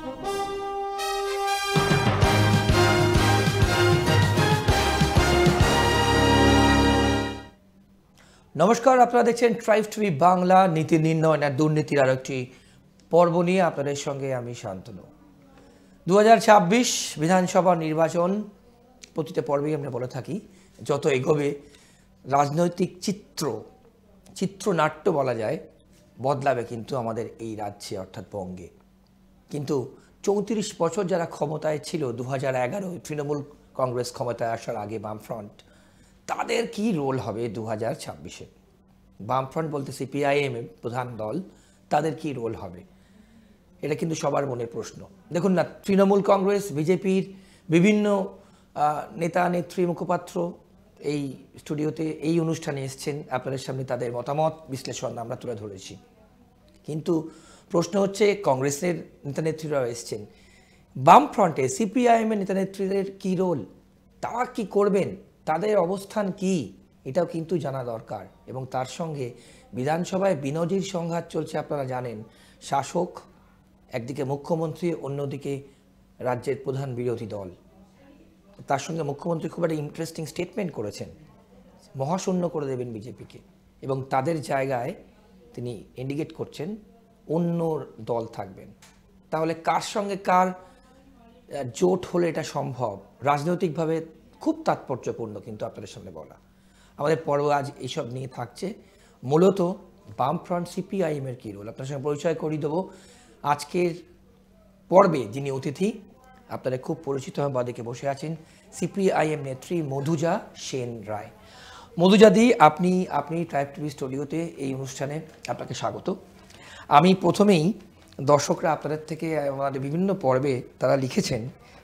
নমস্কার, আপনারা দেখছেন ট্রাইব টিভি বাংলা। নীতি নির্ণয় আর দুর্নীতির আর একটি পর্ব নিয়ে আপনাদের সঙ্গে আমি শান্তনু। 2026 বিধানসভা নির্বাচন, প্রতিটা পর্বেই আমরা বলে থাকি যত এগোবে রাজনৈতিক চিত্রনাট্য বলা যায় বদলাবে কিন্তু আমাদের এই রাজ্যে অর্থাৎ বঙ্গে। কিন্তু 34 বছর যারা ক্ষমতায় ছিল 2011 তৃণমূল কংগ্রেস ক্ষমতায় আসার আগে বামফ্রন্ট, তাদের কি রোল হবে 2026-এ? বামফ্রন্ট বলতে সিপিআইএম প্রধান দল, তাদের কি রোল হবে? এটা কিন্তু সবার মনে প্রশ্ন। দেখুন না, তৃণমূল কংগ্রেস বিজেপির বিভিন্ন নেতা নেত্রী মুখপাত্র এই স্টুডিওতে এই অনুষ্ঠানে এসছেন, আপনাদের সামনে তাদের মতামত বিশ্লেষণ আমরা তুলে ধরেছি। কিন্তু প্রশ্ন হচ্ছে, কংগ্রেসের নেতা নেত্রীরাও এসছেন, বামফ্রন্টে সিপিআইএমের নেতা নেত্রীদের কী রোল, তারা কি করবেন, তাদের অবস্থান কি, এটাও কিন্তু জানা দরকার। এবং তার সঙ্গে বিধানসভায় বিনজির সংঘাত চলছে, আপনারা জানেন। শাসক একদিকে মুখ্যমন্ত্রী, অন্যদিকে রাজ্যের প্রধান বিরোধী দল। তার সঙ্গে মুখ্যমন্ত্রী খুব একটা ইন্টারেস্টিং স্টেটমেন্ট করেছেন, মহাশূন্য করে দেবেন বিজেপিকে, এবং তাদের জায়গায় তিনি ইন্ডিকেট করছেন অন্য দল থাকবেন। তাহলে কার সঙ্গে কার জোট হলে এটা সম্ভব, রাজনৈতিকভাবে খুব তাৎপর্যপূর্ণ কিন্তু আপনাদের সামনে বলা। আমাদের পর্ব আজ এইসব নিয়ে থাকছে, মূলত বামফ্রন্ট সিপিআইএমের কী রোল আপনার সঙ্গে পরিচয় করিয়ে দেবো। আজকের পর্বে যিনি অতিথি, আপনারা খুব পরিচিত বাদিকে বসে আছেন সিপিআইএম নেত্রী মধুজা সেন রায়। মধুজাদি, আপনি ট্রাইব টিভি স্টুডিওতে এই অনুষ্ঠানে আপনাকে স্বাগত। আমি প্রথমেই দর্শকরা আপনাদের থেকে আমাদের বিভিন্ন পর্বে তারা লিখেছেন,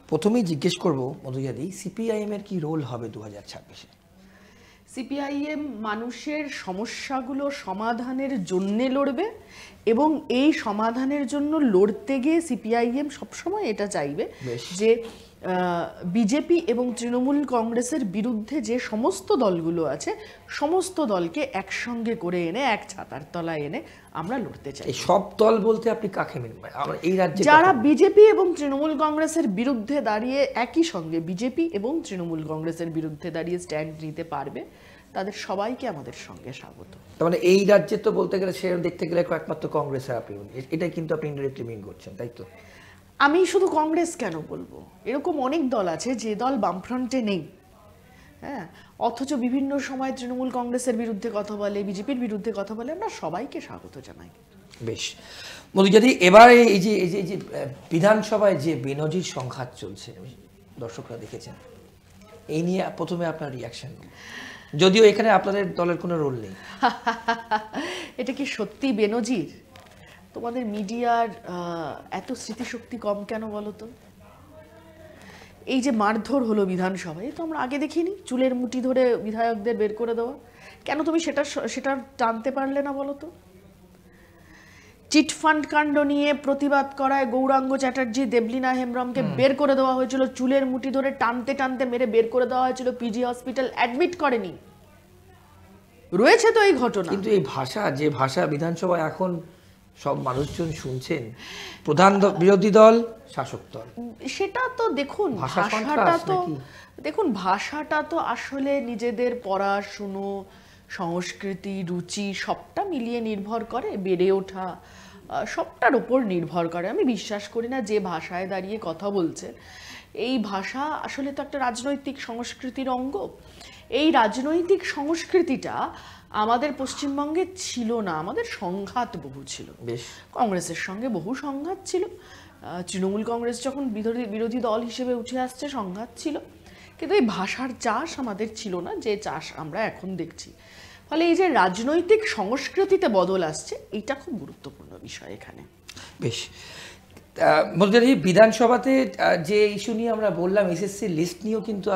প্রথমেই জিজ্ঞেস করব মধুজাদি, সিপিআইএমের কি রোল হবে 2026-এ? সিপিআইএম মানুষের সমস্যাগুলো সমাধানের জন্যে লড়বে, এবং এই সমাধানের জন্য লড়তে গিয়ে সিপিআইএম সবসময় এটা চাইবে যে বিজেপি এবং তৃণমূল কংগ্রেসের বিরুদ্ধে যে সমস্ত দলগুলো আছে, সমস্ত দলকে একসঙ্গে করে এনে এক ছাতার তলায় এনে আমরা লড়তে চাই। সব দল বলতে আপনি কাকে মেনেন? এই রাজ্যে যারা বিজেপি এবং তৃণমূল কংগ্রেসের বিরুদ্ধে দাঁড়িয়ে, একই সঙ্গে বিজেপি এবং তৃণমূল কংগ্রেসের বিরুদ্ধে দাঁড়িয়ে স্ট্যান্ড নিতে পারবে, তাদের সবাইকে আমাদের সঙ্গে স্বাগত। তার মানে এই রাজ্যে তো বলতে গেলে, সে দেখতে গেলে একমাত্র কংগ্রেসের আপনি, এটাই কিন্তু আপনি ইনডাইরেক্টলি মিন করছেন, তাই তো? আমি শুধু কংগ্রেস কেন বলবো, এরকম অনেক দল আছে যে দল বামফ্রন্টে নেই, হ্যাঁ, অথচ বিভিন্ন সময় তৃণমূল কংগ্রেসের বিরুদ্ধে কথা বলে, বিজেপির বিরুদ্ধে কথা বলে। আমরা সবাইকে স্বাগত জানাই। বেশ মধুজাদি, এবারে এই যে বিধানসভায় যে বেনজির সংঘাত চলছে, দর্শকরা দেখেছেন, এই নিয়ে প্রথমে আপনার রিয়াকশন, যদিও এখানে আপনাদের দলের কোনো রোল নেই। এটা কি সত্যি বেনজির? তোমাদের মিডিয়ার এত স্মৃতিশক্তি কম কেন বলো তো? এই যে মারধর হলো বিধানসভায়, তো আমরা আগে দেখিনি? চুলের মুঠি ধরে বিধায়কদের বের করে দেওয়া, কেন তুমি সেটা টানতে পারলে না বলো তো? চিটফান্ড কাণ্ড নিয়ে প্রতিবাদ করায় গৌরাঙ্গ চ্যাটার্জি, দেবলীনা হেমব্রমকে বের করে দেওয়া হয়েছিল, চুলের মুঠি ধরে টানতে টানতে মেরে বের করে দেওয়া হয়েছিল, পিজি হসপিটাল অ্যাডমিট করেনি। রয়েছে তো এই ঘটনা। কিন্তু এই ভাষা, যে ভাষা বিধানসভায় এখন সব মানুষজন শুনছেন, প্রধান বিরোধী দল, শাসক দল, সেটা তো দেখুন, ভাষাটা তো আসলে নিজেদের পড়াশুনো, সংস্কৃতি, রুচি সবটা মিলিয়ে নির্ভর করে, বেড়ে ওঠা সবটার উপর নির্ভর করে। আমি বিশ্বাস করি না যে ভাষায় দাঁড়িয়ে কথা বলছে, এই ভাষা আসলে তো একটা রাজনৈতিক সংস্কৃতির অঙ্গ। এই রাজনৈতিক সংস্কৃতিটা আমাদের পশ্চিমবঙ্গে ছিল না। আমাদের সংঘাত বহু ছিল, কংগ্রেসের সঙ্গে বহু সংঘাত ছিল, তৃণমূল কংগ্রেস যখন বিরোধী দল হিসেবে উঠে আসছে সংঘাত ছিল, কিন্তু এই ভাষার চাষ আমাদের ছিল না, যে চাষ আমরা এখন দেখছি। ফলে এই যে রাজনৈতিক সংস্কৃতিতে বদল আসছে, এটা খুব গুরুত্বপূর্ণ বিষয় এখানে। বেশ মধুজাদি, বিধানসভাতে যে ইস্যু নিয়ে আমরা বললাম, এসএসসি লিস্ট নিয়েও কিন্তু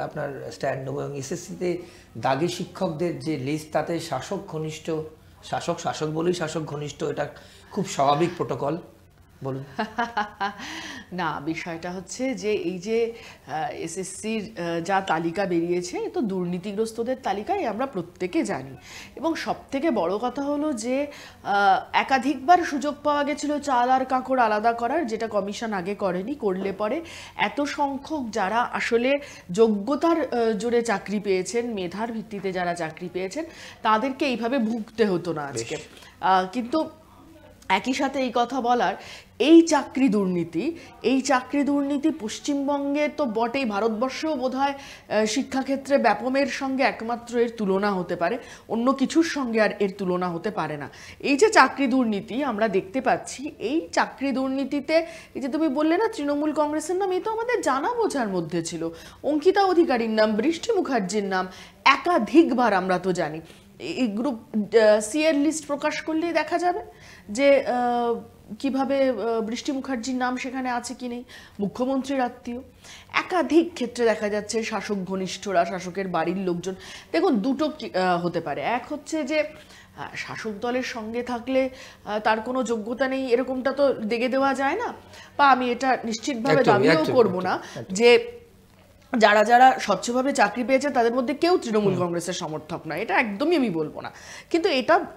আপনার স্ট্যান্ড নেব, এবং এসএসসিতে দাগি শিক্ষকদের যে লিস্ট, তাতে শাসক বলেই শাসক ঘনিষ্ঠ, এটা খুব স্বাভাবিক প্রোটোকল, বলুন। না, বিষয়টা হচ্ছে যে এই যে এসএসসির যা তালিকা বেরিয়েছে, এ তো দুর্নীতিগ্রস্তদের তালিকায় আমরা প্রত্যেকে জানি। এবং সব থেকে বড় কথা হলো যে একাধিকবার সুযোগ পাওয়া গেছিল চাল আর কাঁকড় আলাদা করার, যেটা কমিশন আগে করেনি। করলে পরে এত সংখ্যক যারা আসলে যোগ্যতার জোরে চাকরি পেয়েছেন, মেধার ভিত্তিতে যারা চাকরি পেয়েছেন, তাদেরকে এইভাবে ভুগতে হতো না আজকে। কিন্তু একই সাথে এই কথা বলার, এই চাকরি দুর্নীতি পশ্চিমবঙ্গে তো বটেই, ভারতবর্ষেও বোধহয় শিক্ষাক্ষেত্রে ব্যাপমের সঙ্গে একমাত্র এর তুলনা হতে পারে, অন্য কিছুর সঙ্গে আর এর তুলনা হতে পারে না। এই যে চাকরি দুর্নীতি আমরা দেখতে পাচ্ছি, এই চাকরি দুর্নীতিতে এই যে তুমি বললে না তৃণমূল কংগ্রেসের নাম, এই তো আমাদের জানা বোঝার মধ্যে ছিল। অঙ্কিতা অধিকারীর নাম, বৃষ্টি মুখার্জির নাম একাধিকবার আমরা তো জানি। এই গ্রুপ সি এর লিস্ট প্রকাশ করলেই দেখা যাবে যে কিভাবে বৃষ্টি মুখার্জির নাম সেখানে আছে কি নেই। মুখ্যমন্ত্রীর আত্মীয়, একাধিক ক্ষেত্রে দেখা যাচ্ছে শাসক ঘনিষ্ঠরা, শাসকের বাড়ির লোকজন। দেখুন, দুটো হতে পারে। এক হচ্ছে যে শাসক দলের সঙ্গে থাকলে তার কোনো যোগ্যতা নেই, এরকমটা তো দেখে দেওয়া যায় না। বা আমি এটা নিশ্চিতভাবে দাবিও করব না যে যারা যারা স্বচ্ছভাবে চাকরি পেয়েছে তাদের মধ্যে কেউ তৃণমূল কংগ্রেসের সমর্থক নয়, এটা একদমই আমি বলবো না। কিন্তু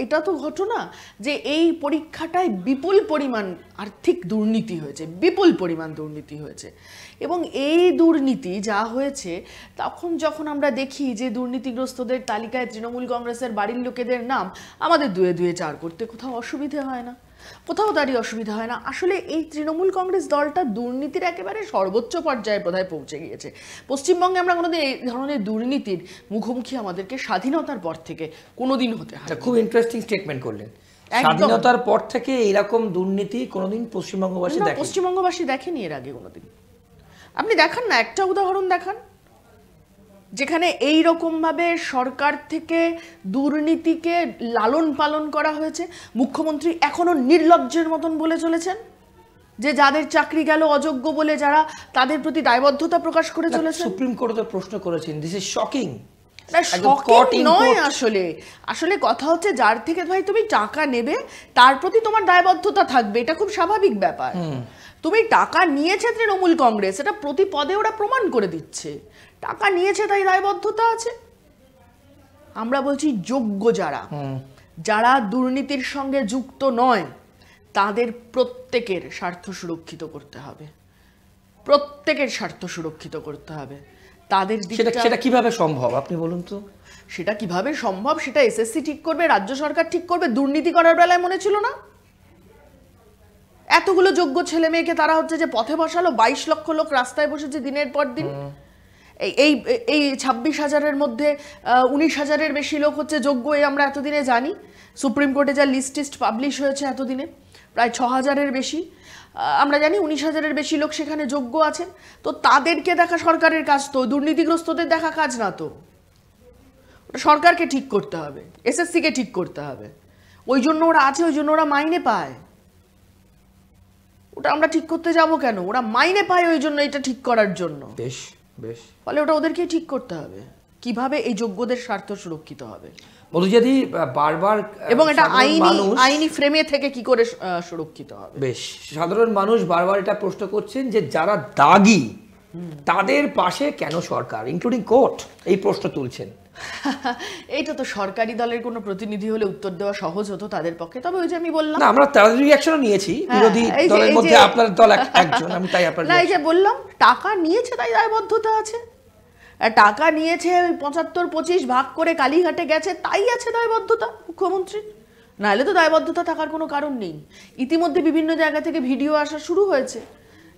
এটা তো ঘটনা যে এই পরীক্ষাটায় বিপুল পরিমাণ আর্থিক দুর্নীতি হয়েছে, বিপুল পরিমাণ দুর্নীতি হয়েছে। এবং এই দুর্নীতি যা হয়েছে, তখন যখন আমরা দেখি যে দুর্নীতিগ্রস্তদের তালিকায় তৃণমূল কংগ্রেসের বাড়ির লোকেদের নাম, আমাদের দুয়ে দুয়ে চার করতে কোথাও অসুবিধে হয় না, কোথাও দাঁড়িয়ে অসুবিধা হয় না। আসলে এই তৃণমূল কংগ্রেস দলটা দুর্নীতির একেবারে সর্বোচ্চ পর্যায়ে বোধহয় পৌঁছে গিয়েছে। পশ্চিমবঙ্গে আমরা কোনোদিন এই ধরনের দুর্নীতির মুখোমুখি আমাদেরকে স্বাধীনতার পর থেকে কোনোদিন হতে হয়। খুব ইন্টারেস্টিং স্টেটমেন্ট করলেন। স্বাধীনতার পর থেকে এইরকম দুর্নীতি কোনোদিন পশ্চিমবঙ্গবাসী দেখেনি এর আগে কোনোদিন। আপনি দেখান না, একটা উদাহরণ দেখান যেখানে এই রকম ভাবে সরকার থেকে দুর্নীতিকে লালন পালন করা হয়েছে। মুখ্যমন্ত্রী এখনো নির্লজ্জের মতন বলে চলেছেন যে যাদের চাকরি গেল অযোগ্য বলে, যারা তাদের প্রতি দায়বদ্ধতা প্রকাশ করে চলেছেন। সুপ্রিম কোর্টে প্রশ্ন করেছেন, দিস ইজ শকিং। নয়, আসলে কথা হচ্ছে যার থেকে ভাই তুমি টাকা নেবে তার প্রতি তোমার দায়বদ্ধতা থাকবে, এটা খুব স্বাভাবিক ব্যাপার। তুমি টাকা নিয়েছে তৃণমূল কংগ্রেস, এটা প্রতি পদে ওরা প্রমাণ করে দিচ্ছে, টাকা নিয়েছে তাই দায়বদ্ধতা আছে। আমরা বলছি যোগ্য যারা দুর্নীতির সঙ্গে যুক্ত নয়, তাদের প্রত্যেকের স্বার্থ সুরক্ষিত করতে হবে, প্রত্যেকের স্বার্থ সুরক্ষিত করতে হবে। তাদের সেটা কিভাবে সম্ভব আপনি বলুন তো? সেটা কিভাবে সম্ভব সেটা এসএসসি ঠিক করবে, রাজ্য সরকার ঠিক করবে। দুর্নীতি করার বেলায় মনে ছিল না এতগুলো যোগ্য ছেলে মেয়েকে তারা হচ্ছে যে পথে বসালো, 22 লক্ষ লোক রাস্তায় বসেছে দিনের পর দিন। এই 26,000-এর মধ্যে 19,000-এর বেশি লোক হচ্ছে যোগ্য, এই আমরা এতদিনে জানি। সুপ্রিম কোর্টে যা লিস্ট পাবলিশ হয়েছে এতদিনে প্রায় 6,000-এর বেশি, আমরা জানি 19,000-এর বেশি লোক সেখানে যোগ্য আছেন। তো তাদেরকে দেখা সরকারের কাজ, তো দুর্নীতিগ্রস্তদের দেখা কাজ না। তো ওটা সরকারকে ঠিক করতে হবে, এসএসসিকে ঠিক করতে হবে। ওই জন্য ওরা আছে, ওই জন্য ওরা মাইনে পায়। ওটা আমরা ঠিক করতে যাব কেন? ওরা মাইনে পায় ওই জন্য, এটা ঠিক করার জন্য। বেশ বেশ, ফলে ওটা ওদেরকেই ঠিক করতে হবে কিভাবে এই যোগ্যদের স্বার্থ সুরক্ষিত হবে। মধুজাদি বারবার, এবং এটা আইনি ফ্রেমে থেকে কি করে সুরক্ষিত হবে। বেশ, সাধারণ মানুষ বারবার এটা প্রশ্ন করছেন যে যারা দাগী তাদের পাশে কেন সরকার, ইনক্লুডিং কোর্ট, এই প্রশ্ন তুলছেন। এইটা তো সরকারি দলের কোনো প্রতিনিধি হলে উত্তর দেওয়া সহজ হতো তাদের পক্ষে। তবে ওই যে আমি বললাম না, আমরা তাদের রিঅ্যাকশনও নিয়েছি, বিরোধী দলের মধ্যে আপনার দল একজন, আমি তাই আপনার না, এই যে বললাম টাকা নিয়েছে তাই দায়বদ্ধতা আছে। টাকা নিয়েছে 75-25 ভাগ করে কালীঘাটে গেছে তাই আছে দায়বদ্ধতা মুখ্যমন্ত্রীর, নাহলে তো দায়বদ্ধতা থাকার কোনো কারণ নেই। ইতিমধ্যে বিভিন্ন জায়গা থেকে ভিডিও আসা শুরু হয়েছে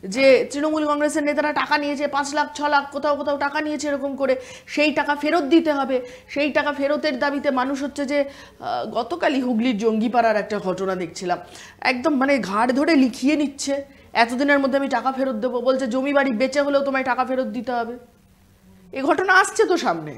যে তৃণমূল কংগ্রেসের নেতারা টাকা নিয়েছে, 5 লাখ 6 লাখ কোথাও কোথাও টাকা নিয়েছে এরকম করে, সেই টাকা ফেরত দিতে হবে। সেই টাকা ফেরতের দাবিতে মানুষ হচ্ছে যে, গতকালই হুগলির জঙ্গিপাড়ার একটা ঘটনা দেখছিলাম, একদম মানে ঘাড় ধরে লিখিয়ে নিচ্ছে এতদিনের মধ্যে আমি টাকা ফেরত দেবো, বলছে জমি বাড়ি বেচে হলেও তোমায় টাকা ফেরত দিতে হবে। এই ঘটনা আসছে তো সামনে।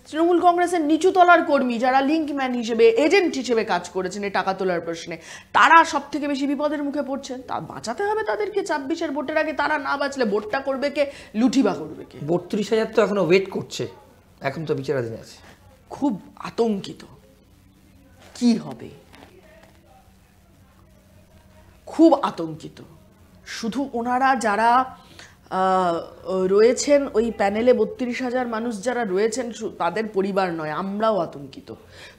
তৃণমূল কংগ্রেসের নিচু তলার কর্মী যারা লিঙ্কম্যান হিসেবে, এজেন্ট হিসেবে কাজ করেছেন এই টাকা তোলার প্রশ্নে, তারা সব থেকে বেশি বিপদের মুখে পড়ছেন। তা বাঁচাতে হবে তাদেরকে। 26-এর ভোটের আগে তারা না বাঁচলে ভোটটা করবে কে, লুঠিবা করবে কে? 32,000 তো এখনো ওয়েট করছে, এখন তো বিচারাধীন আছে। খুব আতঙ্কিত, কি হবে, খুব আতঙ্কিত। শুধু ওনারা যারা রয়েছেন ওই প্যানেলে 32,000 মানুষ যারা রয়েছেন তাদের পরিবার নয়, আমরাও আতঙ্কিত।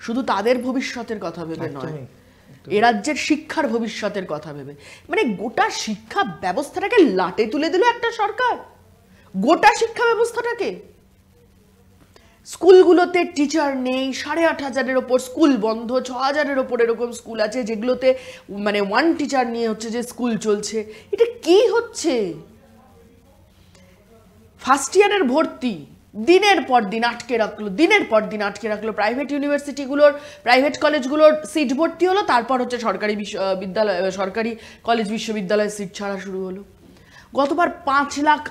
শুধু তাদের ভবিষ্যতের কথা ভেবে নয়, এ রাজ্যের শিক্ষার ভবিষ্যতের কথা ভেবে। মানে গোটা শিক্ষা ব্যবস্থাটাকে লাটে তুলে দিল একটা সরকার, গোটা শিক্ষা ব্যবস্থাটাকে। স্কুলগুলোতে টিচার নেই, 8,500-এর ওপর স্কুল বন্ধ, 6,000-এর ওপর এরকম স্কুল আছে যেগুলোতে মানে 1 টিচার নিয়ে হচ্ছে যে স্কুল চলছে। এটা কি হচ্ছে? ফার্স্ট ইয়ারের ভর্তি দিনের পর দিন আটকে রাখলো, দিনের পর দিন আটকে রাখলো। প্রাইভেট ইউনিভার্সিটিগুলোর, প্রাইভেট কলেজগুলোর সিট ভর্তি হলো, তারপর হচ্ছে সরকারি বিদ্যালয়, সরকারি কলেজ বিশ্ববিদ্যালয়ের সিট ছাড়া শুরু হলো। গতবার 5 লাখ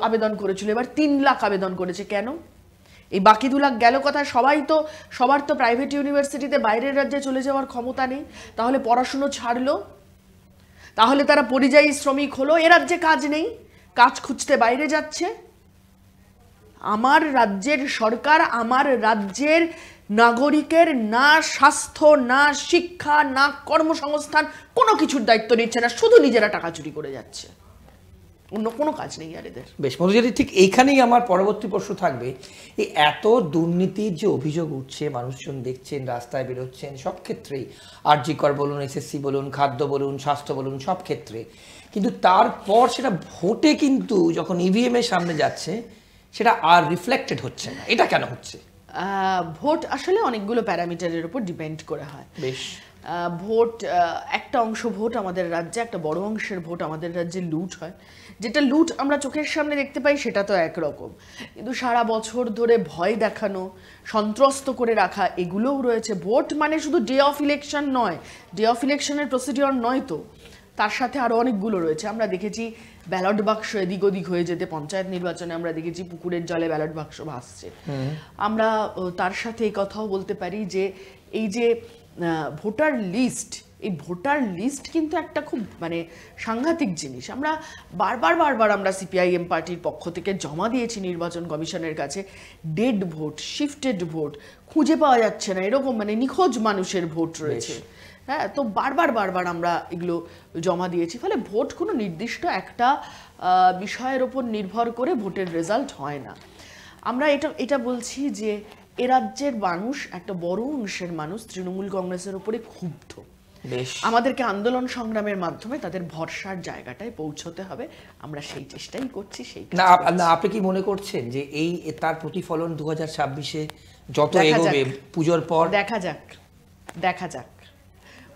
আবেদন করেছিল, এবার 3 লাখ আবেদন করেছে। কেন? এই বাকি 2 লাখ গেল কোথায়? সবার তো প্রাইভেট ইউনিভার্সিটিতে বাইরের রাজ্যে চলে যাওয়ার ক্ষমতা নেই, তাহলে পড়াশুনো ছাড়লো, তাহলে তারা পরিযায়ী শ্রমিক হলো, এ রাজ্যে কাজ নেই, কাজ খুঁজতে বাইরে যাচ্ছে। আমার রাজ্যের সরকার আমার রাজ্যের নাগরিকের না স্বাস্থ্য, না শিক্ষা, না কর্মসংস্থান কোনো কিছুর দায়িত্ব নিচ্ছে না, শুধু নিজেরা টাকা চুরি করে যাচ্ছে, অন্য কোনো কাজ নেই আর এদের। বেশ মধুজাদি, ঠিক এইখানেই আমার পরবর্তী প্রশ্ন থাকবে। এই এত দুর্নীতির যে অভিযোগ উঠছে, মানুষজন দেখছেন, রাস্তায় বেরোচ্ছেন, সব ক্ষেত্রেই, আরজি কর বলুন, এসএসসি বলুন, খাদ্য বলুন, স্বাস্থ্য বলুন, সব ক্ষেত্রে, কিন্তু তারপর সেটা ভোটে কিন্তু যখন ইভিএম এর সামনে যাচ্ছে সেটা আর রিফ্লেক্টেড হচ্ছে না। এটা কেন হচ্ছে? ভোট আসলে অনেকগুলো প্যারামিটারের উপর ডিপেন্ড করে হয়। বেশ, ভোট একটা অংশ ভোট আমাদের রাজ্যে, একটা বড় অংশের ভোট আমাদের রাজ্যে লুট হয়। যেটা লুট আমরা চোখের সামনে দেখতে পাই সেটা তো একরকম, কিন্তু সারা বছর ধরে ভয় দেখানো, সন্ত্রস্ত করে রাখা, এগুলোও রয়েছে। ভোট মানে শুধু ডে অফ ইলেকশন নয়, ডে অফ ইলেকশনের প্রসিডিওর নয় তো, তার সাথে আরও অনেকগুলো রয়েছে। আমরা দেখেছি ব্যালট বাক্স এদিক ওদিক হয়ে যেতে, পঞ্চায়েত নির্বাচনে আমরা দেখেছি পুকুরের জলে ব্যালট বাক্স ভাসছে। আমরা তার সাথে এই কথাও বলতে পারি যে এই যে ভোটার লিস্ট, এই ভোটার লিস্ট কিন্তু একটা খুব মানে সাংঘাতিক জিনিস। আমরা বারবার আমরা সিপিআইএম পার্টির পক্ষ থেকে জমা দিয়েছি নির্বাচন কমিশনের কাছে, ডেড ভোট, শিফটেড ভোট, খুঁজে পাওয়া যাচ্ছে না, এরকম মানে নিখোঁজ মানুষের ভোট রয়েছে। হ্যাঁ, তো বারবার আমরা এগুলো জমা দিয়েছি। ফলে ভোট কোনো নির্দিষ্ট একটা বিষয়ের ওপর নির্ভর করে ভোটের রেজাল্ট হয় না। আমরা এটা বলছি যে এ রাজ্যের মানুষ, একটা বড় অংশের মানুষ তৃণমূল কংগ্রেসের উপরে ক্ষুব্ধ। আমাদেরকে আন্দোলন সংগ্রামের মাধ্যমে তাদের ভরসার জায়গাটায় পৌঁছতে হবে, আমরা সেই চেষ্টাই করছি। না, আপনি কি মনে করছেন যে এই তার প্রতিফলন 2026-এ যত এগোবে, পুজোর পর দেখা যাক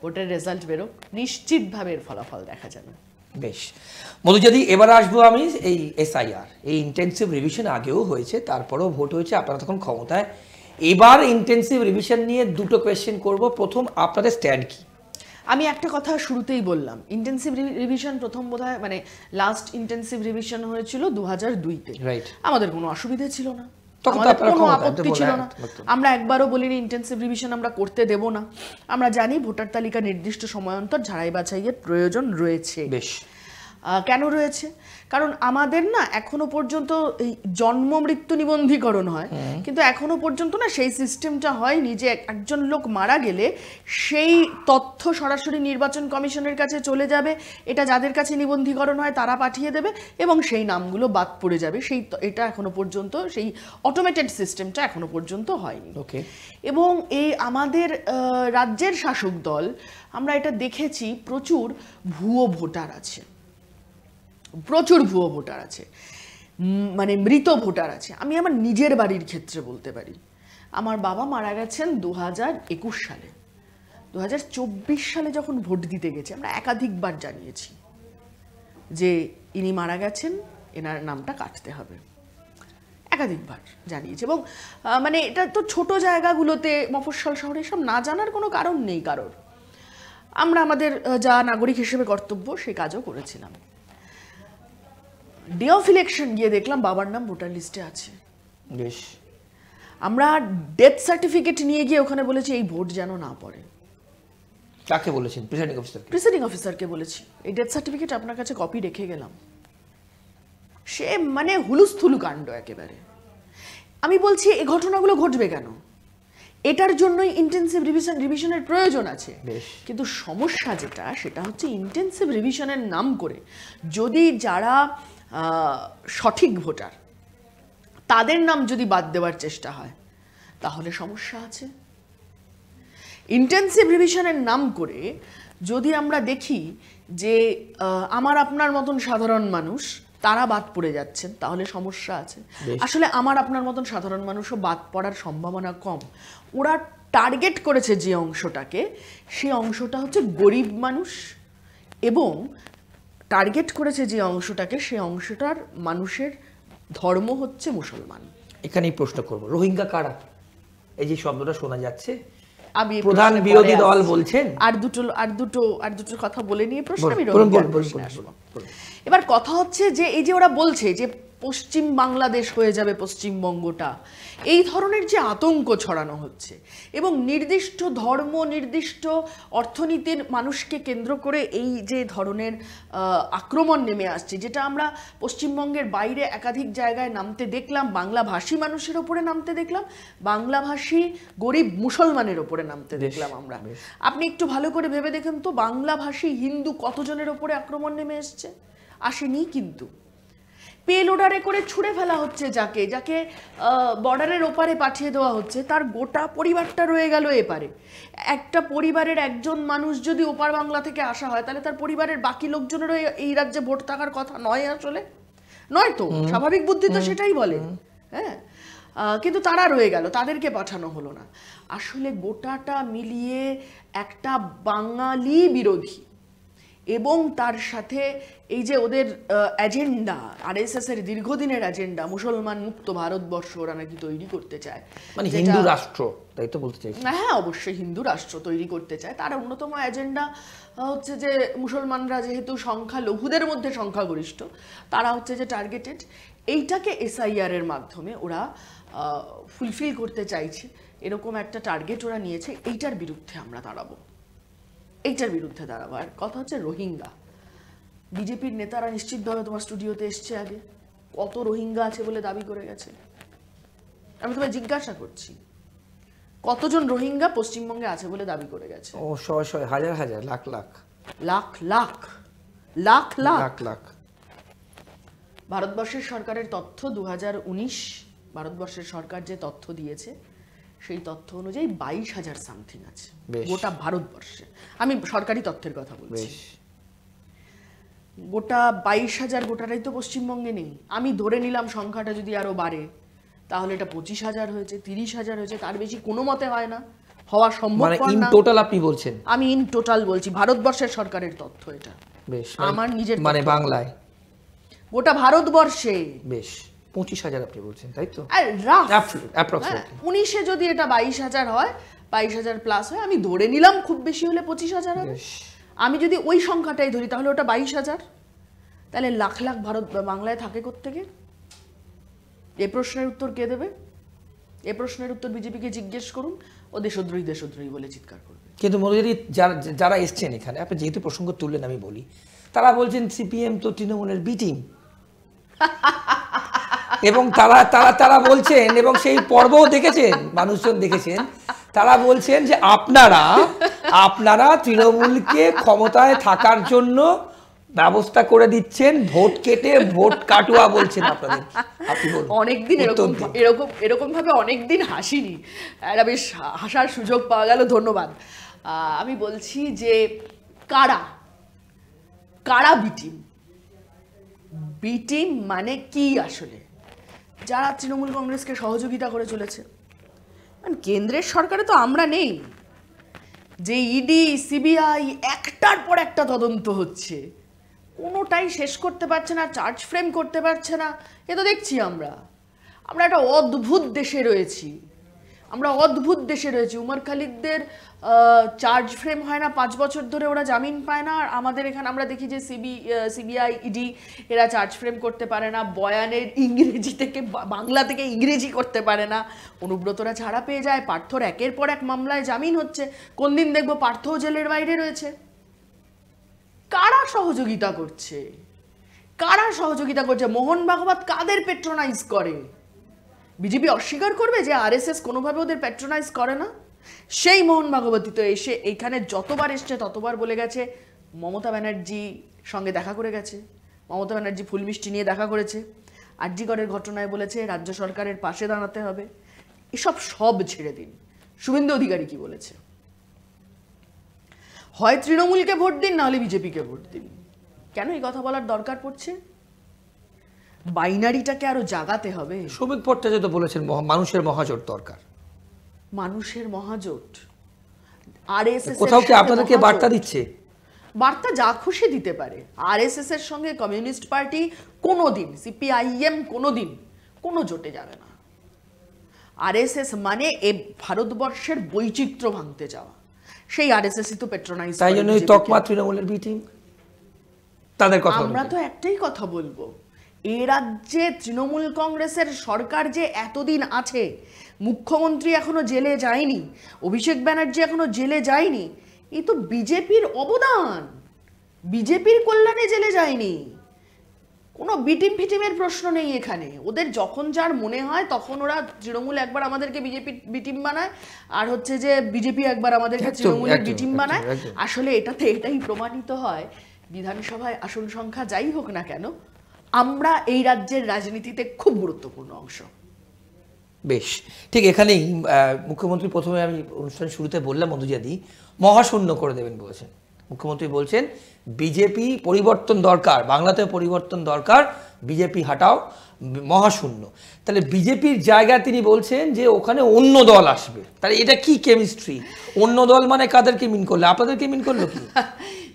ভোটের রেজাল্ট বেরোক, নিশ্চিতভাবে এর ফলাফল দেখা যাবে। বেশ মধুজাদি, এবার আসবো আমি এই এসআইআর, এই ইন্টেন্সিভ রিভিশন আগেও হয়েছে, তারপরেও ভোট হয়েছে, আপনারা তখন ক্ষমতায়। এবার ইন্টেন্সিভ রিভিশন নিয়ে দুটো কোয়েশ্চেন করব। প্রথম, আপনাদের স্ট্যান্ড কি? আমি একটা কথা শুরুতেই বললাম, ইন্টেন্সিভ রিভিশন প্রথম বোধহয় মানে লাস্ট ইন্টেন্সিভ রিভিশন হয়েছিল 2002-তে। আমাদের কোনো অসুবিধা ছিল না, আমাদের কোনো আপত্তি ছিল না, আমরা একবারও বলিনি ইন্টেন্সিভ রিভিশন আমরা করতে দেব না। আমরা জানি ভোটার তালিকা নির্দিষ্ট সময় অন্তর ঝাড়াই বাছাইয়ের প্রয়োজন রয়েছে। বেশ, কেন রয়েছে? কারণ আমাদের না এখনো পর্যন্ত এই জন্ম মৃত্যু নিবন্ধীকরণ হয়, কিন্তু এখনো পর্যন্ত না সেই সিস্টেমটা হয়নি যে একজন লোক মারা গেলে সেই তথ্য সরাসরি নির্বাচন কমিশনের কাছে চলে যাবে, এটা যাদের কাছে নিবন্ধীকরণ হয় তারা পাঠিয়ে দেবে এবং সেই নামগুলো বাদ পড়ে যাবে। এটা এখনো পর্যন্ত সেই অটোমেটেড সিস্টেমটা এখনো পর্যন্ত হয়নি। এবং এই আমাদের রাজ্যের শাসক দল, আমরা এটা দেখেছি, প্রচুর ভুয়ো ভোটার আছে, মানে মৃত ভোটার আছে। আমি আমার নিজের বাড়ির ক্ষেত্রে বলতে পারি, আমার বাবা মারা গেছেন 2021 সালে। 2024 সালে যখন ভোট দিতে গেছে, আমরা একাধিকবার জানিয়েছি যে ইনি মারা গেছেন, এনার নামটা কাটতে হবে, একাধিকবার জানিয়েছি। এবং মানে এটা তো ছোট জায়গাগুলোতে, মফস্বল শহরে সব না জানার কোনো কারণ নেই কারোর। আমরা আমাদের যা নাগরিক হিসেবে কর্তব্য সেই কাজও করেছিলাম। ডে অফ ইলেকশন গিয়ে দেখলাম বাবার নাম ভোটার লিস্টে আছে। বেশ, আমরা ডেথ সার্টিফিকেট নিয়ে গিয়ে ওখানে বলেছি এই ভোট যেন না পড়ে। কাকে বলেছেন? Presiding officer? প্রিসাইডিং অফিসারকে বলেছি এই ডেথ সার্টিফিকেট আপনার কাছে কপি রেখে গেলাম। সে মানে হুলুস্থুলু কাণ্ড একেবারে। আমি বলছি এই ঘটনাগুলো ঘটবে কেন? এটার জন্যই ইন্টেন্সিভ রিভিশনের প্রয়োজন আছে। বেশ। কিন্তু সমস্যা যেটা সেটা হচ্ছে ইন্টেন্সিভ রিভিশনের নাম করে যদি যারা সঠিক ভোটার তাদের নাম যদি বাদ দেওয়ার চেষ্টা হয় তাহলে সমস্যা আছে। ইন্টেন্সিভ রিভিশনের নাম করে যদি আমরা দেখি যে আমার আপনার মতন সাধারণ মানুষ তারা বাদ পড়ে যাচ্ছেন তাহলে সমস্যা আছে। আসলে আমার আপনার মতন সাধারণ মানুষও বাদ পড়ার সম্ভাবনা কম। ওরা টার্গেট করেছে যে অংশটাকে, সেই অংশটা হচ্ছে গরিব মানুষ, এবং টার্গেট করেছে যে অংশটাকে, সেই অংশটার মানুষের ধর্ম হচ্ছে মুসলমান। এখানেই প্রশ্ন করব, রোহিঙ্গা কারা? এই যে শব্দটা শোনা যাচ্ছে, আমি প্রধান বিরোধী দল বলছেন। আর দুটো কথা বলে নিয়ে প্রশ্ন আমি রোহিঙ্গার প্রশ্নে আসবো। এবার কথা হচ্ছে যে এই যে ওরা বলছে যে পশ্চিম বাংলাদেশ হয়ে যাবে পশ্চিমবঙ্গটা, এই ধরনের যে আতঙ্ক ছড়ানো হচ্ছে এবং নির্দিষ্ট ধর্ম, নির্দিষ্ট অর্থনীতির মানুষকে কেন্দ্র করে এই যে ধরনের আক্রমণ নেমে আসছে, যেটা আমরা পশ্চিমবঙ্গের বাইরে একাধিক জায়গায় নামতে দেখলাম, বাংলাভাষী মানুষের ওপরে নামতে দেখলাম, বাংলাভাষী গরিব মুসলমানের ওপরে নামতে দেখলাম আমরা। আপনি একটু ভালো করে ভেবে দেখেন তো, বাংলাভাষী হিন্দু কতজনের ওপরে আক্রমণ নেমে এসছে? আসেনি কিন্তু। পেলোডারে করে ছুঁড়ে ফেলা হচ্ছে যাকে যাকে বর্ডারের ওপারে পাঠিয়ে দেওয়া হচ্ছে, তার গোটা পরিবারটা রয়ে গেল এপারে। একটা পরিবারের একজন মানুষ যদি ওপার বাংলা থেকে আসা হয় তাহলে তার পরিবারের বাকি লোকজনেরও এই রাজ্যে ভোট থাকার কথা নয়, আসলে নয় তো, স্বাভাবিক বুদ্ধি তো সেটাই বলে। হ্যাঁ, কিন্তু তারা রয়ে গেল, তাদেরকে পাঠানো হলো না। আসলে গোটাটা মিলিয়ে একটা বাঙালি বিরোধী এবং তার সাথে এই যে ওদের এজেন্ডা, আরএসএস এর দীর্ঘদিনের এজেন্ডা, মুসলমান মুক্ত ভারতবর্ষ ওরা নাকি তৈরি করতে চায়, মানে হিন্দু রাষ্ট্র, তাই তো বলতে চাই? হ্যাঁ, অবশ্যই হিন্দু রাষ্ট্র তৈরি করতে চায়। তার অন্যতম এজেন্ডা হচ্ছে যে মুসলমানরা যেহেতু সংখ্যালঘুদের মধ্যে সংখ্যাগরিষ্ঠ, তারা হচ্ছে যে টার্গেটেড, এইটাকে এসআইআর এর মাধ্যমে ওরা ফুলফিল করতে চাইছে, এরকম একটা টার্গেট ওরা নিয়েছে। এইটার বিরুদ্ধে আমরা দাঁড়াবো, এইটার বিরুদ্ধে দাঁড়াবো। আর কথা হচ্ছে রোহিঙ্গা, বিজেপির নেতারা নিশ্চিতভাবে তোমার স্টুডিওতে এসছে আগে, কত রোহিঙ্গা আছে বলে দাবি করে গেছে? আমি তোমায় জিজ্ঞাসা করছি, কতজন রোহিঙ্গা পশ্চিমবঙ্গে আছে বলে দাবি করে গেছে? ও শয় শয়, হাজার হাজার, লাখ লাখ, লাখ লাখ, লাখ লাখ লাখ লাখ। ভারতবর্ষের সরকারের তথ্য 2019, ভারতবর্ষের সরকার যে তথ্য দিয়েছে সেই তথ্য অনুযায়ী 22,000 সামথিং আছে গোটা ভারতবর্ষে। আমি সরকারি তথ্যের কথা বলছি। গোটা 22,000 গোটাটাই তো পশ্চিমবঙ্গে নেই। আমি ধরে নিলাম সংখ্যাটা যদি আরো বাড়ে তাহলে এটা 25,000 হয়েছে, 30,000 হয়েছে, তার বেশি কোনো মতে হয় না, হওয়া সম্ভব না। ইন টোটাল আপনি বলছেন? আমি ইন টোটাল বলছি, ভারতবর্ষের সরকারের তথ্য এটা। বেশ, আমার নিজের মানে বাংলায় গোটা ভারতবর্ষে বেশ 25,000 আপনি বলছেন, তাই তো? অ্যাপ্রক্সিমেটলি 19-এ যদি এটা 22,000 হয়, 22,000 প্লাস হয়, আমি ধরে নিলাম খুব বেশি হলে 25,000 হবে। আমি যদি ওই সংখ্যাটাই ধরি তাহলে ওটা 22,000, তাহলে লাখ লাখ ভারত বাংলায় থাকে কোত্থেকে? এই প্রশ্নের উত্তর কে দেবে? এই প্রশ্নের উত্তর বিজেপিকে জিজ্ঞেস করুন, ও দেশদ্রোহী দেশদ্রোহী বলে চিৎকার করবে। কিন্তু মোদী যারা এসছেন এখানে, আপনি যেহেতু প্রসঙ্গ তুললেন আমি বলি, তারা বলছেন সিপিএম তো তৃণমূলের বি টিম, এবং তারা বলছেন, এবং সেই পর্বও দেখেছেন, মানুষজন দেখেছেন, তারা বলছেন যে আপনারা তৃণমূলকে ক্ষমতায় থাকার জন্য ব্যবস্থা করে দিচ্ছেন, ভোট কেটে ভোট কাটুয়া বলছেন আপনাদের। অনেকদিন এরকম ভাবে অনেকদিন হাসিনি, একটা বেশ হাসার সুযোগ পাওয়া গেল, ধন্যবাদ। আমি বলছি যে কারা বি টিম মানে কি? আসলে যারা তৃণমূল কংগ্রেসকে সহযোগিতা করে চলেছে, কেন্দ্রের সরকারে তো আমরা নেই, যে ইডি সিবিআই একটার পর একটা তদন্ত হচ্ছে, কোনোটাই শেষ করতে পারছে না, চার্জ ফ্রেম করতে পারছে না, এ তো দেখছি আমরা একটা অদ্ভুত দেশে রয়েছি। উমর খালিদদের চার্জ ফ্রেম হয় না 5 বছর ধরে, ওরা জামিন পায় না। আর আমাদের এখানে আমরা দেখি যে সিবিআই ইডি এরা চার্জ ফ্রেম করতে পারে না, বয়ানের ইংরেজি থেকে বাংলা থেকে ইংরেজি করতে পারে না, অনুব্রতরা ছাড়া পেয়ে যায়, পার্থর একের পর এক মামলায় জামিন হচ্ছে, কোন দিন দেখবো পার্থও জেলের বাইরে রয়েছে। কারা সহযোগিতা করছে? মোহন ভাগবত কাদের পেট্রোনাইজ করে? বিজেপি অস্বীকার করবে যে আরএসএস কোনোভাবে ওদের প্যাট্রোনাইজ করে না? সেই মোহন ভাগবতী তো এসে এইখানে যতবার এসছে ততবার বলে গেছে মমতা ব্যানার্জি সঙ্গে দেখা করে গেছে, মমতা ব্যানার্জি ফুল মিষ্টি নিয়ে দেখা করেছে, আরজিকরের ঘটনায় বলেছে রাজ্য সরকারের পাশে দাঁড়াতে হবে। এসব সব ছেড়ে দিন, শুভেন্দু অধিকারী কি বলেছে? হয় তৃণমূলকে ভোট দিন, নাহলে বিজেপিকে ভোট দিন। কেন এই কথা বলার দরকার পড়ছে? বাইনারিটাকে আরো জাগাতে হবে। শ্রমিক ভট্টাচার্য তো বলেছেন মানুষের মহাজোট দরকার। মানুষের মহাজোট আরএসএস কোথাও কি আপনাদেরকে বার্তা দিচ্ছে? বার্তা যা খুশি দিতে পারে। আরএসএস এর সঙ্গে কমিউনিস্ট পার্টি কোনোদিন, সিপিআইএম কোনোদিন কোনো জোটে যাবে না। আরএসএস মানে এ ভারতবর্ষের বৈচিত্র্য ভাঙতে যাওয়া। সেই আরএসএসই তো পেট্রোনাইজ করে। তাই জন্য তকমা তৃণমূলের বি টিম তাদের কথা আমরা তো একটাই কথা বলবো, এ রাজ্যে তৃণমূল কংগ্রেসের সরকার যে এতদিন আছে, মুখ্যমন্ত্রী এখনো জেলে যায়নি, অভিষেক ব্যানার্জি এখনো জেলে যায়নি, এই তো বিজেপির অবদান। বিজেপির কল্যাণে জেলে যায়নি। কোনো বিটিম ফিটিমের প্রশ্ন নেই এখানে। ওদের যখন যার মনে হয় তখন ওরা তৃণমূল একবার আমাদেরকে বিজেপি বিটিম বানায়, আর হচ্ছে যে বিজেপি একবার আমাদেরকে তৃণমূলের বিটিম বানায়। আসলে এটাতে এটাই প্রমাণিত হয়, বিধানসভায় আসন সংখ্যা যাই হোক না কেন, আমরা এই রাজ্যের রাজনীতিতে খুব গুরুত্বপূর্ণ অংশ। বেশ, ঠিক এখানেই মুখ্যমন্ত্রী প্রথমে আমি অনুষ্ঠান শুরুতে বললাম মধুজাদি মহাশূন্য করে দেবেন বলেছেন। মুখ্যমন্ত্রী বলছেন বিজেপি পরিবর্তন দরকার, বাংলাতে পরিবর্তন দরকার, বিজেপি হাটাও, মহাশূন্য। তাহলে বিজেপির জায়গায় তিনি বলছেন যে ওখানে অন্য দল আসবে। তাহলে এটা কি কেমিস্ট্রি? অন্য দল মানে কাদেরকে মিন করলো? আপনাদেরকে মিন করলো কি?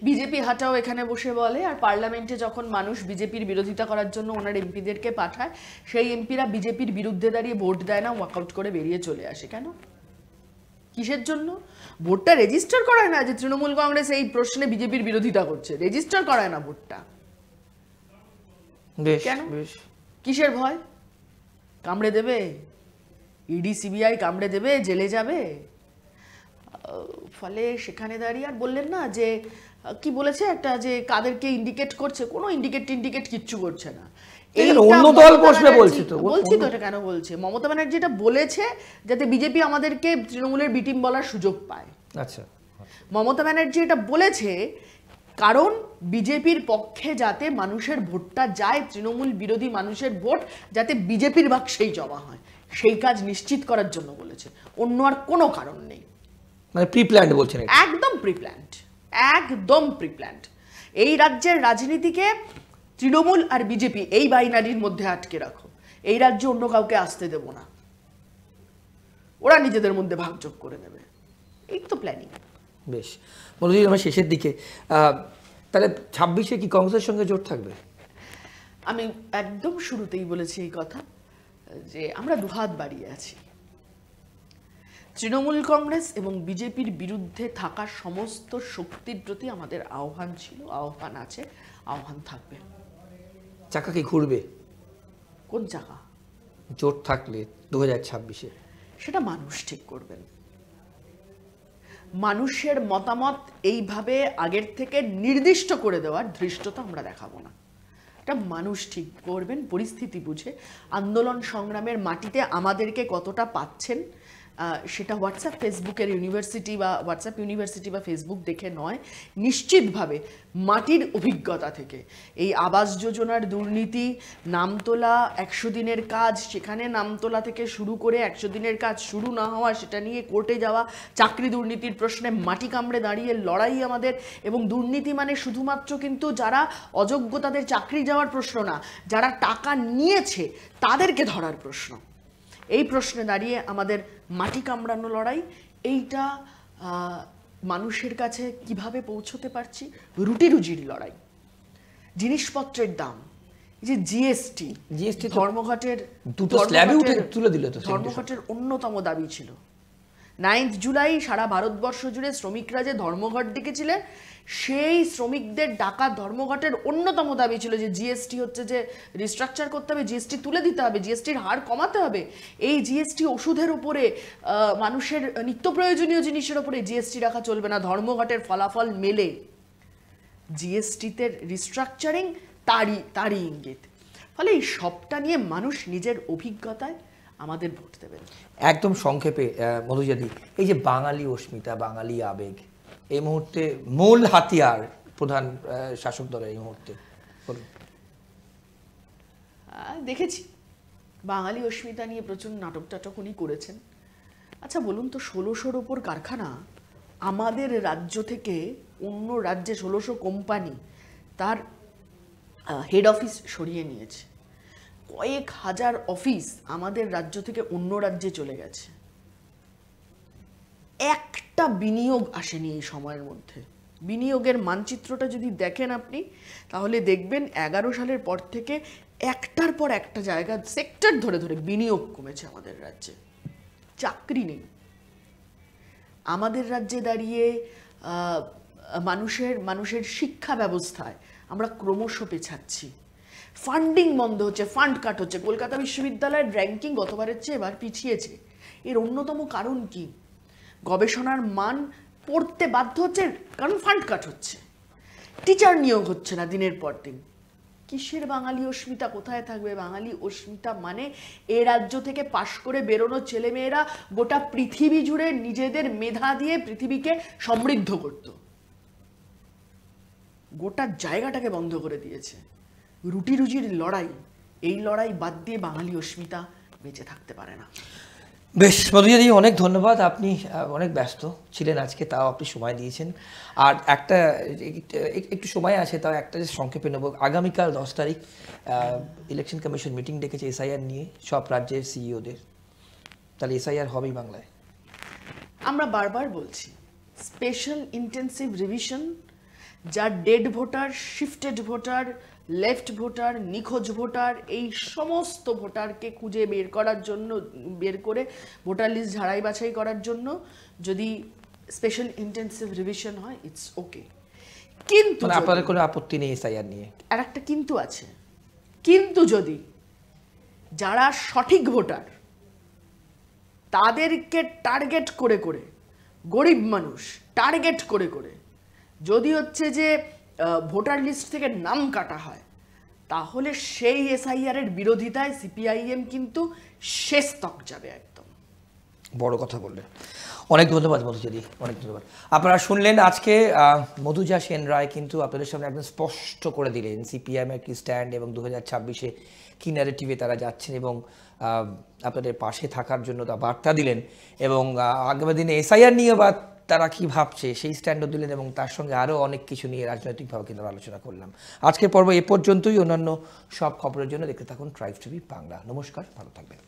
বিজেপি হাটাও এখানে বসে বলে, আর পার্লামেন্টে যখন মানুষ বিজেপির বিরোধিতা করার জন্য ওনার এমপিদেরকে পাঠায়, সেই এমপিরা বিজেপির বিরুদ্ধে দাঁড়িয়ে ভোট দেয় না, ওয়াকআউট করে বেরিয়ে চলে আসে। কেন? কিসের জন্য? ভোটটা রেজিস্টার করায় না যে তৃণমূল কংগ্রেস এই প্রশ্নে বিজেপির বিরোধিতা করছে, রেজিস্টার করায় না ভোটটা। কেন? কিসের ভয়? কামড়ে দেবে? ইডি সিবিআই কামড়ে দেবে, জেলে যাবে? ফলে সেখানে দাঁড়িয়ে আর বললেন না যে কি বলেছে একটা, যে কাদেরকে ইন্ডিকেট করছে, কোনো ইন্ডিকেট কিচ্ছু করছে না। অন্য দল বসবে বলছি তো, বলছি তো এটা কেন বলছে। মমতা ব্যানার্জি এটা বলেছে যাতে বিজেপি আমাদেরকে তৃণমূলের বিটিম বলার সুযোগ পায়। আচ্ছা, মমতা ব্যানার্জি এটা বলেছে কারণ বিজেপির পক্ষে যাতে মানুষের ভোটটা যায়, তৃণমূল বিরোধী মানুষের ভোট যাতে বিজেপির বাক্সেই জমা হয়, সেই কাজ নিশ্চিত করার জন্য বলেছে। অন্য আর কোনো কারণ নেই। মানে প্রি প্ল্যান্ড বলছেন? একদম প্রি প্ল্যান্ড, একদম প্রি প্ল্যান্ড। এই রাজ্যের রাজনীতিকে তৃণমূল আর বিজেপি এই বাইনারির মধ্যে আটকে রাখো। এই রাজ্যে অন্য কাউকে আসতে দেব না, ওরা নিজেদের মধ্যে ভাগযোগ করে নেবে। এই তো প্ল্যানিং। বেশ, বলছি আমার শেষের দিকে, তাহলে 26-এ কি কংগ্রেসের সঙ্গে জোট থাকবে? আমি একদম শুরুতেই বলেছি এই কথা, যে আমরা দুহাত বাড়িয়ে আছি। তৃণমূল কংগ্রেস এবং বিজেপির বিরুদ্ধে থাকা সমস্ত শক্তির প্রতি আমাদের আহ্বান ছিল, আহ্বান আছে, আহ্বান থাকবে। চাকা কি ঘুরবে? কোন চাকা? জোট থাকলে 2026-এ সেটা মানুষ ঠিক করবেন। মানুষের মতামত এইভাবে আগের থেকে নির্দিষ্ট করে দেওয়ার ধৃষ্টতা আমরা দেখাবো না। এটা মানুষ ঠিক করবেন পরিস্থিতি বুঝে। আন্দোলন সংগ্রামের মাটিতে আমাদেরকে কতটা পাচ্ছেন সেটা হোয়াটসঅ্যাপ ফেসবুকের ইউনিভার্সিটি বা হোয়াটসঅ্যাপ ইউনিভার্সিটি বা ফেসবুক দেখে নয়, নিশ্চিতভাবে মাটির অভিজ্ঞতা থেকে। এই আবাস যোজনার দুর্নীতি, নামতোলা 100 দিনের কাজ, সেখানে নামতোলা থেকে শুরু করে 100 দিনের কাজ শুরু না হওয়া, সেটা নিয়ে কোর্টে যাওয়া, চাকরি দুর্নীতির প্রশ্নে মাটি কামড়ে দাঁড়িয়ে লড়াই আমাদের। এবং দুর্নীতি মানে শুধুমাত্র কিন্তু যারা অযোগ্য তাদের চাকরি যাওয়ার প্রশ্ন না, যারা টাকা নিয়েছে তাদেরকে ধরার প্রশ্ন। এই প্রশ্নে দাঁড়িয়ে আমাদের মাটি কামড়ানো লড়াই। এইটা মানুষের কাছে কিভাবে পৌঁছতে পারছি, রুটি রুজির লড়াই। জিনিসপত্রের দাম, এই যে জিএসটি ধর্মঘটের তুলে দিল তো, ধর্মঘটের অন্যতম দাবি ছিল। 9 জুলাই সারা ভারতবর্ষ জুড়ে শ্রমিকরা যে ধর্মঘট ডেকেছিলেন, সেই শ্রমিকদের ডাকা ধর্মঘটের অন্যতম দাবি ছিল যে জিএসটি হচ্ছে যে রিস্ট্রাকচার করতে হবে, জিএসটি তুলে দিতে হবে, জিএসটির হার কমাতে হবে। এই জিএসটি ওষুধের উপরে, মানুষের নিত্য প্রয়োজনীয় জিনিসের উপরে জিএসটি রাখা চলবে না। ধর্মঘটের ফলাফল মেলে জিএসটিতে রিস্ট্রাকচারিং তারই ইঙ্গিত। ফলে এই সবটা নিয়ে মানুষ নিজের অভিজ্ঞতায় আমাদের ভোট দেবেন। একদম সংক্ষেপে মধুজাদি, এই যে বাঙালি অস্মিতা, বাঙালি আবেগ এই মুহূর্তে মূল হাতিয়ার প্রধান শাসক দলের এই মুহূর্তে বলুন। দেখেছি বাঙালি অস্মিতা নিয়ে প্রচুর নাটক টাটক উনি করেছেন। আচ্ছা বলুন তো, 1600-র ওপর কারখানা আমাদের রাজ্য থেকে অন্য রাজ্যে, 1600 কোম্পানি তার হেড অফিস সরিয়ে নিয়েছে, কয়েক হাজার অফিস আমাদের রাজ্য থেকে অন্য রাজ্যে চলে গেছে, একটা বিনিয়োগ আসেনি এই সময়ের মধ্যে। বিনিয়োগের মানচিত্রটা যদি দেখেন আপনি, তাহলে দেখবেন 11 সালের পর থেকে একটার পর একটা জায়গা, সেক্টর ধরে ধরে বিনিয়োগ কমেছে আমাদের রাজ্যে। চাকরি নেই আমাদের রাজ্যে দাঁড়িয়ে। মানুষের শিক্ষা ব্যবস্থায় আমরা ক্রমশ পেছাচ্ছি। ফান্ডিং বন্ধ হচ্ছে, ফান্ড কাট হচ্ছে। কলকাতা বিশ্ববিদ্যালয়ের র্যাঙ্কিং গতবারের চেয়ে এবার পিছিয়েছে। এর অন্যতম কারণ কি? গবেষণার মান পড়তে বাধ্য হচ্ছে, কারণ ফান্ড কাট হচ্ছে। টিচার নিয়োগ হচ্ছে না দিনের পর দিন। কিসের বাঙালি অস্মিতা? কোথায় থাকবে বাঙালি অস্মিতা? মানে এ রাজ্য থেকে পাশ করে বেরোনো ছেলেমেয়েরা গোটা পৃথিবী জুড়ে নিজেদের মেধা দিয়ে পৃথিবীকে সমৃদ্ধ করত, গোটা জায়গাটাকে বন্ধ করে দিয়েছে। রুটি রুজির লড়াই, এই লড়াই বাদ দিয়ে বাঙালি অস্মিতা বেঁচে থাকতে পারে না। বেশ মধুজাদি, অনেক ধন্যবাদ। আপনি অনেক ব্যস্ত ছিলেন আজকে, তাও আপনি সময় দিয়েছেন। আর একটা একটু সময় আছে, তাও একটা যে সংক্ষেপে নেব। আগামীকাল 10 তারিখ ইলেকশন কমিশন মিটিং ডেকেছে এসআইআর নিয়ে সব রাজ্যের সিইওদের। তাহলে এসআইআর হবেই বাংলায়? আমরা বারবার বলছি, স্পেশাল ইন্টেন্সিভ রিভিশন, যার dead voter, shifted voter, left voter, নিখোঁজ ভোটার, এই সমস্ত ভোটারকে খুঁজে বের করে ভোটার লিস্ট ঝাড়াই বাছাই করার জন্য যদি স্পেশাল ইন্টেন্সিভ রিভিশন হয়, ইটস ওকে। কিন্তু আপনাদের কোনো আপত্তি নেই এসআইআর নিয়ে? আর একটা কিন্তু আছে, কিন্তু যদি যারা সঠিক ভোটার তাদেরকে টার্গেট করে করে, গরিব মানুষ টার্গেট করে করে যদি হচ্ছে যে ভোটার লিস্ট থেকে নাম কাটা হয়, তাহলে সেই এসআইআর এর বিরোধিতায় সিপিআইএম কিন্তু শেষ তক যাবে। একদম বড় কথা বললেন। অনেক ধন্যবাদ মধুজাদি, অনেক ধন্যবাদ। আপনারা শুনলেন আজকে মধুজা সেন রায় কিন্তু আপনাদের সামনে একদম স্পষ্ট করে দিলেন সিপিআইএমের কি স্ট্যান্ড এবং 2026-এ কী ন্যারেটিভে তারা যাচ্ছেন, এবং আপনাদের পাশে থাকার জন্য তা বার্তা দিলেন, এবং আগামী দিনে এসআইআর নিয়ে বা তারা কি ভাবছে সেই স্ট্যান্ডও দিলেন, এবং তার সঙ্গে আরও অনেক কিছু নিয়ে রাজনৈতিকভাবে কিন্তু আলোচনা করলাম। আজকের পর্ব এ পর্যন্তই। অন্যান্য সব খবরের জন্য দেখতে থাকুন ট্রাইব টিভি বাংলা। নমস্কার, ভালো থাকবেন।